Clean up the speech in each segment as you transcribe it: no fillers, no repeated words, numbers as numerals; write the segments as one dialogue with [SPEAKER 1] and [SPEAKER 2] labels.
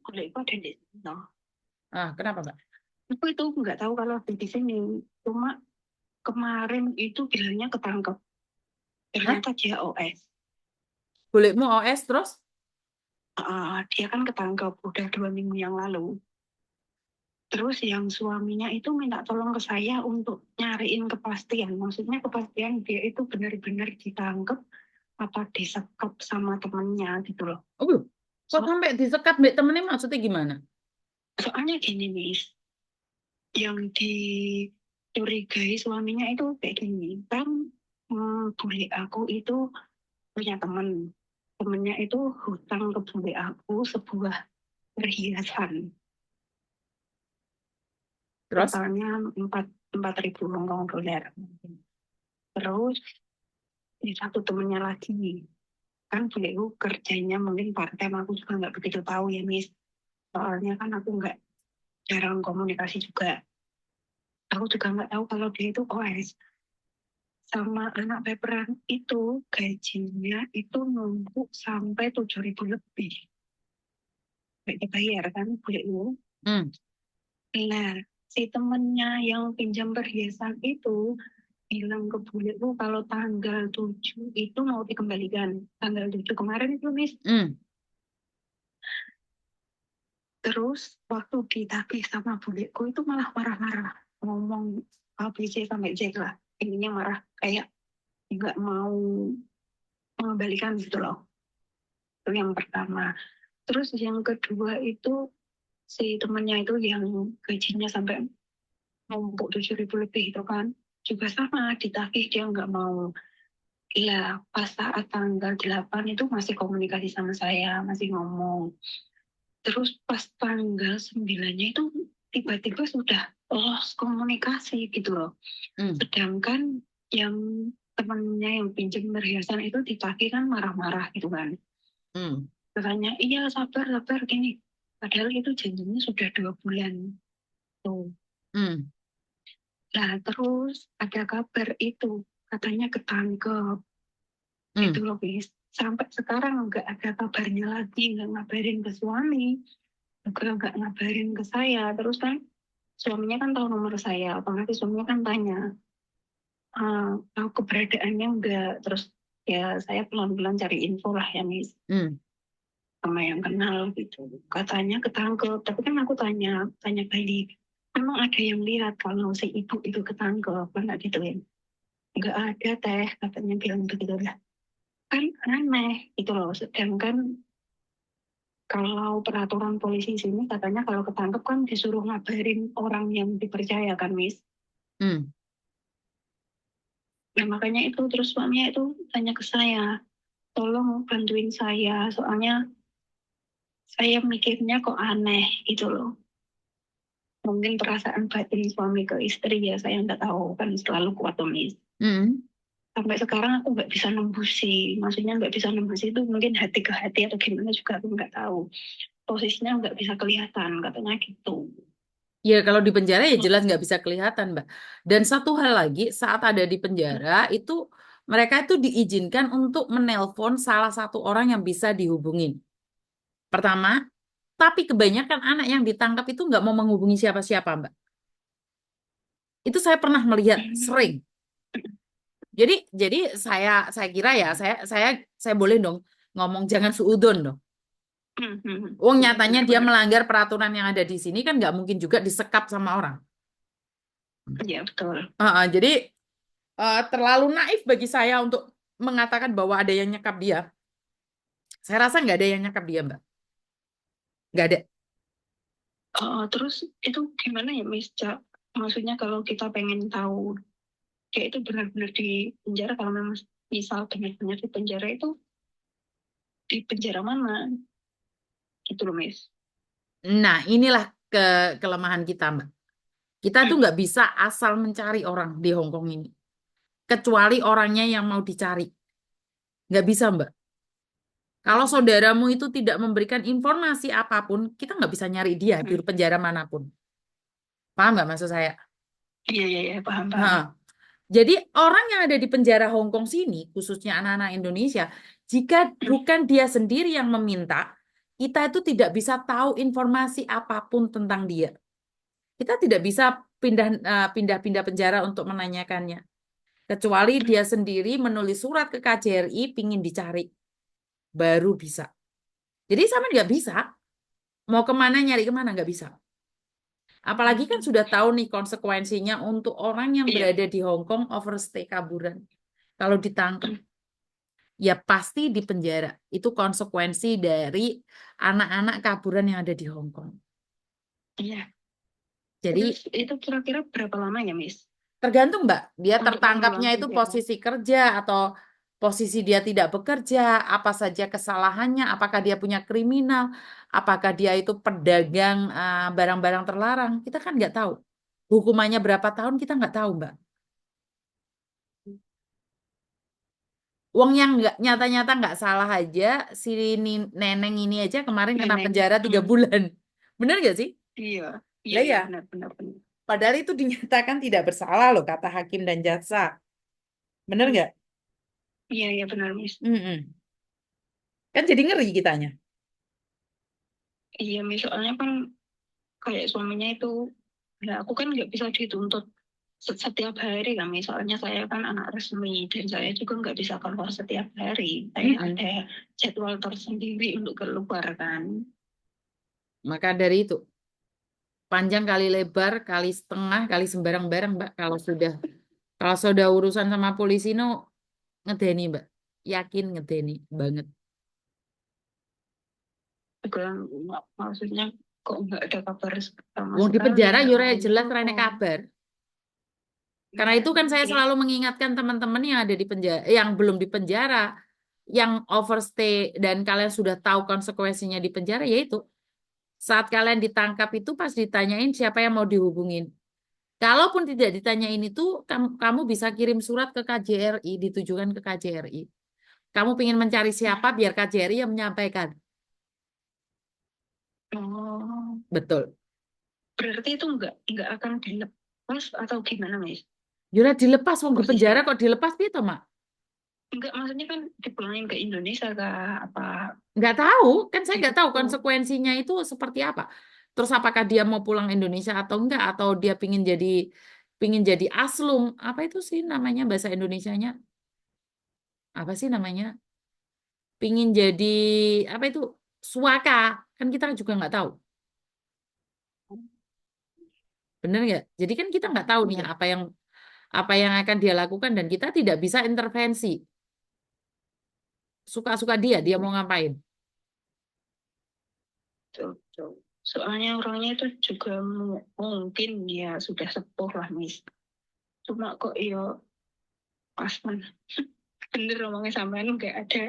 [SPEAKER 1] kulitku ada di sini toh.
[SPEAKER 2] Kenapa, Mbak?
[SPEAKER 1] Aku itu nggak tahu kalau ada di sini. Cuma kemarin itu bilangnya ketangkep.
[SPEAKER 2] Hah?
[SPEAKER 1] Ternyata dia OS.
[SPEAKER 2] Kulitmu OS terus?
[SPEAKER 1] Dia kan ketangkep udah 2 minggu yang lalu. Terus yang suaminya itu minta tolong ke saya untuk nyariin kepastian. Maksudnya kepastian dia itu benar-benar ditangkep apa disekap sama temennya gitu loh.
[SPEAKER 2] Oh, kok
[SPEAKER 1] So-
[SPEAKER 2] sampai disekat mbak temennya maksudnya gimana?
[SPEAKER 1] Soalnya gini nih, yang dicurigai suaminya itu kayak gini. Kan bule aku itu punya temen. Temennya itu hutang ke bule aku sebuah perhiasan.
[SPEAKER 2] Terus?
[SPEAKER 1] Totalnya 4.000 Hongkong dolar. Terus di satu temennya lagi. Kan beliau kerjanya mungkin part time, aku juga nggak begitu tahu ya Miss. Soalnya kan aku nggak jarang komunikasi juga. Aku juga nggak tahu kalau dia itu OS. Sama anak paperan itu gajinya itu numpuk sampai 7.000 lebih. Nggak dibayar kan beliau.
[SPEAKER 2] Hmm.
[SPEAKER 1] Nah, si temennya yang pinjam perhiasan itu bilang ke beliau kalau tanggal 7 itu mau dikembalikan. Tanggal 7 kemarin itu Miss.
[SPEAKER 2] Hmm.
[SPEAKER 1] Terus waktu ditagih sama buleku itu malah marah-marah. Ngomong ABC sampai Z lah. Intinya marah kayak nggak mau mengembalikan gitu loh. Itu yang pertama. Terus yang kedua itu si temennya itu yang gajinya sampai numpuk 7.000 lebih itu kan. Juga sama ditagih dia nggak mau. Gila, pas saat tanggal 8 itu masih komunikasi sama saya, masih ngomong. Terus pas tanggal 9-nya itu tiba-tiba sudah lost komunikasi gitu loh.
[SPEAKER 2] Hmm.
[SPEAKER 1] Sedangkan yang temennya yang pinjam perhiasan itu ditagih kan marah-marah gitu kan.
[SPEAKER 2] Hmm.
[SPEAKER 1] Katanya, iya sabar, sabar gini. Padahal itu janjinya sudah 2 bulan. Tuh.
[SPEAKER 2] Hmm.
[SPEAKER 1] Nah terus ada kabar itu. Katanya ketangkep. Itu
[SPEAKER 2] Hmm.
[SPEAKER 1] loh bis. Sampai sekarang nggak ada kabarnya lagi. Nggak ngabarin ke suami. Juga nggak ngabarin ke saya. Terus kan suaminya kan tahu nomor saya. Otomatis suaminya kan tanya. Tahu keberadaannya enggak. Terus ya saya pelan-pelan cari info lah ya Miss.
[SPEAKER 2] Hmm.
[SPEAKER 1] Sama yang kenal gitu. Katanya ketangkep. Tapi kan aku tanya balik. Emang ada yang lihat kalau si ibu itu ketangkep? Enggak gitu ya. Enggak ada teh katanya bilang begitu lah. Kan aneh gitu loh. Sedangkan kalau peraturan polisi sini katanya kalau ketangkep kan disuruh ngabarin orang yang dipercaya kan Miss.
[SPEAKER 2] Hmm.
[SPEAKER 1] Nah makanya itu terus suaminya itu tanya ke saya, tolong bantuin saya, soalnya saya mikirnya kok aneh gitu loh. Mungkin perasaan batin suami ke istri ya saya nggak tahu kan selalu kuat tumis.
[SPEAKER 2] Hmm.
[SPEAKER 1] Sampai sekarang aku nggak bisa nembusi, maksudnya nggak bisa nembusi itu mungkin hati ke hati atau gimana juga aku nggak tahu. Posisinya nggak bisa kelihatan katanya gitu.
[SPEAKER 2] Ya kalau di penjara ya jelas nggak bisa kelihatan, Mbak. Dan satu hal lagi, saat ada di penjara itu mereka itu diizinkan untuk menelpon salah satu orang yang bisa dihubungin. Pertama, tapi kebanyakan anak yang ditangkap itu nggak mau menghubungi siapa-siapa, Mbak. Itu saya pernah melihat sering. Jadi saya kira ya saya boleh dong ngomong jangan suudon dong. Wong nyatanya dia
[SPEAKER 1] Benar-benar.
[SPEAKER 2] melanggar peraturan yang ada di sini kan nggak mungkin juga disekap sama orang.
[SPEAKER 1] Ya betul.
[SPEAKER 2] Jadi terlalu naif bagi saya untuk mengatakan bahwa ada yang nyekap dia. Saya rasa nggak ada yang nyekap dia, Mbak. Nggak ada.
[SPEAKER 1] Terus itu gimana ya Miss Cak? Maksudnya kalau kita pengen tahu dia itu benar-benar di penjara, kalau memang misal benar-benar di penjara itu di penjara mana gitu loh Miss.
[SPEAKER 2] Nah, inilah kelemahan kita, Mbak. Kita tuh nggak bisa asal mencari orang di Hong Kong ini. Kecuali orangnya yang mau dicari. Nggak bisa, Mbak. Kalau saudaramu itu tidak memberikan informasi apapun, kita nggak bisa nyari dia di penjara manapun. Paham nggak maksud saya?
[SPEAKER 1] Iya iya iya paham paham.
[SPEAKER 2] Nah, jadi orang yang ada di penjara Hong Kong sini, khususnya anak-anak Indonesia, jika bukan dia sendiri yang meminta, kita itu tidak bisa tahu informasi apapun tentang dia. Kita tidak bisa pindah-pindah penjara untuk menanyakannya. Kecuali dia sendiri menulis surat ke KJRI, pingin dicari. Baru bisa. Jadi sama nggak bisa. Mau kemana, nyari kemana, nggak bisa. Apalagi kan sudah tahu nih konsekuensinya untuk orang yang
[SPEAKER 1] Iya.
[SPEAKER 2] berada di Hong Kong overstay kaburan. Kalau ditangkap, ya pasti di penjara. Itu konsekuensi dari anak-anak kaburan yang ada di Hong Kong.
[SPEAKER 1] Iya.
[SPEAKER 2] Jadi
[SPEAKER 1] Terus itu kira-kira berapa lamanya, Miss?
[SPEAKER 2] tergantung Mbak, dia
[SPEAKER 1] Untuk
[SPEAKER 2] tertangkapnya itu
[SPEAKER 1] memulangkan dia.
[SPEAKER 2] posisi kerja atau posisi dia tidak bekerja, apa saja kesalahannya, apakah dia punya kriminal, apakah dia itu pedagang barang-barang terlarang, kita kan nggak tahu. Hukumannya berapa tahun kita nggak tahu Mbak. Uang yang nggak nyata-nyata nggak salah aja, si neneng ini aja kemarin kena
[SPEAKER 1] Neneng.
[SPEAKER 2] penjara 3 bulan. Bener nggak sih?
[SPEAKER 1] Iya. Iya,
[SPEAKER 2] Lah
[SPEAKER 1] iya,
[SPEAKER 2] ya,
[SPEAKER 1] benar, benar, benar.
[SPEAKER 2] padahal itu dinyatakan tidak bersalah loh kata hakim dan jaksa. Bener
[SPEAKER 1] Hmm.
[SPEAKER 2] nggak?
[SPEAKER 1] Iya, iya, benar, Miss.
[SPEAKER 2] Mm-mm. Kan jadi ngeri kitanya.
[SPEAKER 1] Iya, Miss. Soalnya kan kayak suaminya itu, ya aku kan nggak bisa dituntut setiap hari kan, misalnya saya kan anak resmi dan saya juga nggak bisa keluar setiap hari. Saya
[SPEAKER 2] Mm-mm.
[SPEAKER 1] ada jadwal tersendiri untuk keluar kan.
[SPEAKER 2] Maka dari itu, panjang kali lebar, kali setengah, kali sembarang-barang, Mbak. Kalau sudah urusan sama polisi, no, ngedeni, Mbak. Yakin ngedeni banget.
[SPEAKER 1] Juga maksudnya kok nggak ada kabar sama
[SPEAKER 2] Wong di
[SPEAKER 1] sekali
[SPEAKER 2] penjara,
[SPEAKER 1] nggak
[SPEAKER 2] yura
[SPEAKER 1] mau
[SPEAKER 2] jelas rene
[SPEAKER 1] telepon.
[SPEAKER 2] kabar. Karena
[SPEAKER 1] Iya,
[SPEAKER 2] itu kan saya
[SPEAKER 1] iya.
[SPEAKER 2] selalu mengingatkan teman-teman yang ada di penjara, yang belum di penjara, yang overstay dan kalian sudah tahu konsekuensinya di penjara, yaitu saat kalian ditangkap itu pas ditanyain siapa yang mau dihubungin. Kalaupun tidak ditanyain itu, kamu bisa kirim surat ke KJRI, ditujukan ke KJRI. Kamu ingin mencari siapa, biar KJRI yang menyampaikan.
[SPEAKER 1] Oh,
[SPEAKER 2] Betul.
[SPEAKER 1] berarti itu nggak akan dilepas atau gimana, Miss?
[SPEAKER 2] Yura dilepas, wong di penjara
[SPEAKER 1] Posisinya.
[SPEAKER 2] kok dilepas gitu, Mak?
[SPEAKER 1] Enggak, maksudnya kan dipulangin ke Indonesia kah? Apa
[SPEAKER 2] Nggak tahu, kan saya nggak tahu
[SPEAKER 1] gitu?
[SPEAKER 2] konsekuensinya itu seperti apa. Terus apakah dia mau pulang Indonesia atau enggak, atau dia pingin jadi aslum. Apa itu sih namanya bahasa Indonesianya? Apa sih namanya? Pingin jadi apa itu? Suaka. Kan kita juga nggak tahu. Bener nggak? Jadi kan kita nggak tahu nih
[SPEAKER 1] Iya,
[SPEAKER 2] apa yang akan dia lakukan dan kita tidak bisa intervensi. Suka-suka dia mau ngapain.
[SPEAKER 1] betul, betul. Soalnya orangnya itu juga mungkin ya sudah sepuh lah, Miss. Cuma kok ya pas bener ngomongnya sampean nggak ada.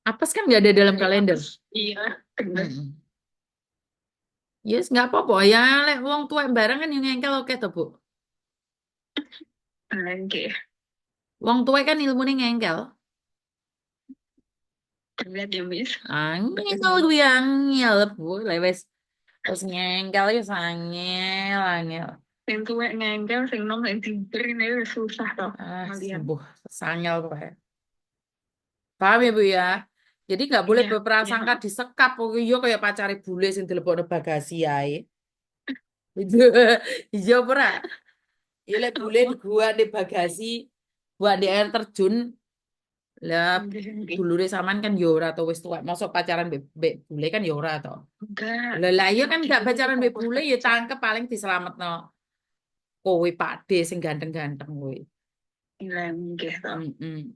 [SPEAKER 2] Apes kan nggak ada dalam
[SPEAKER 1] Jadi
[SPEAKER 2] kalender.
[SPEAKER 1] apes. Iya, bener.
[SPEAKER 2] Mm-mm. Yes, nggak apa-apa ya. Lek wong tua barang kan yang ngengkel oke tuh, Bu.
[SPEAKER 1] Lagi
[SPEAKER 2] Wong tua kan ilmunya ngengkel.
[SPEAKER 1] berat ya, Miss.
[SPEAKER 2] Angel gue angel, Bu. Lewes. Terus ngengkel ya angel, angel.
[SPEAKER 1] Yang tua ngengkel, yang nom, yang tiber ini susah toh kalian.
[SPEAKER 2] Sembuh. Sangel pokoknya. Paham ya, Bu ya? Jadi nggak boleh
[SPEAKER 1] Iya, iya.
[SPEAKER 2] berprasangka disekap. Pokoknya yo kayak pacare bule sing dilebokno bagasi ae. Itu iya ora. Ya lek bule di gua di bagasi, gua di air terjun, lah dulure saman kan yo ora to wis tuwek. Mosok pacaran mbek bule kan yo ora to.
[SPEAKER 1] Enggak,
[SPEAKER 2] Lah iya kan
[SPEAKER 1] di
[SPEAKER 2] gak
[SPEAKER 1] sini tuh
[SPEAKER 2] pacaran mbek
[SPEAKER 1] fokus
[SPEAKER 2] bule ya
[SPEAKER 1] kerja.
[SPEAKER 2] tangkep paling diselametno. Kowe Pakde sing ganteng-ganteng kowe.
[SPEAKER 1] Lenggeh toh.
[SPEAKER 2] Mm-mm.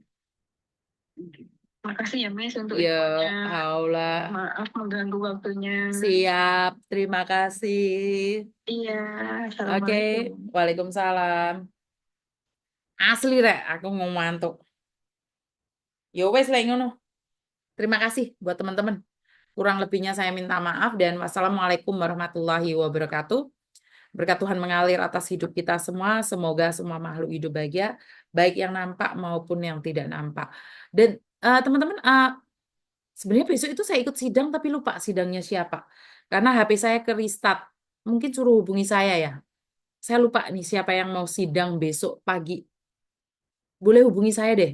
[SPEAKER 1] Makasih ya, Miss, untuk
[SPEAKER 2] Ya,
[SPEAKER 1] infonya.
[SPEAKER 2] Allah.
[SPEAKER 1] Maaf mengganggu waktunya.
[SPEAKER 2] Siap. Terima kasih.
[SPEAKER 1] Iya,
[SPEAKER 2] Oke.
[SPEAKER 1] Assalamualaikum.
[SPEAKER 2] Waalaikumsalam. Asli rek, aku mau mantuk. Ya wes lah ngono. Terima kasih buat teman-teman. Kurang lebihnya saya minta maaf dan wassalamualaikum warahmatullahi wabarakatuh. Berkat Tuhan mengalir atas hidup kita semua. Semoga semua makhluk hidup bahagia, baik yang nampak maupun yang tidak nampak. Dan teman-teman, sebenarnya besok itu saya ikut sidang tapi lupa sidangnya siapa. Karena HP saya ke restart. Mungkin suruh hubungi saya ya. Saya lupa nih siapa yang mau sidang besok pagi. Boleh hubungi saya deh.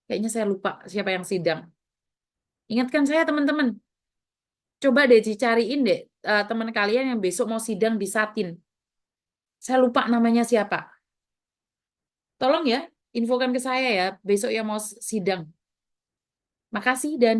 [SPEAKER 2] Kayaknya saya lupa siapa yang sidang. Ingatkan saya teman-teman. Coba deh dicariin deh teman kalian yang besok mau sidang di Satin. Saya lupa namanya siapa. Tolong ya, infokan ke saya ya besok yang mau sidang. Makasih dan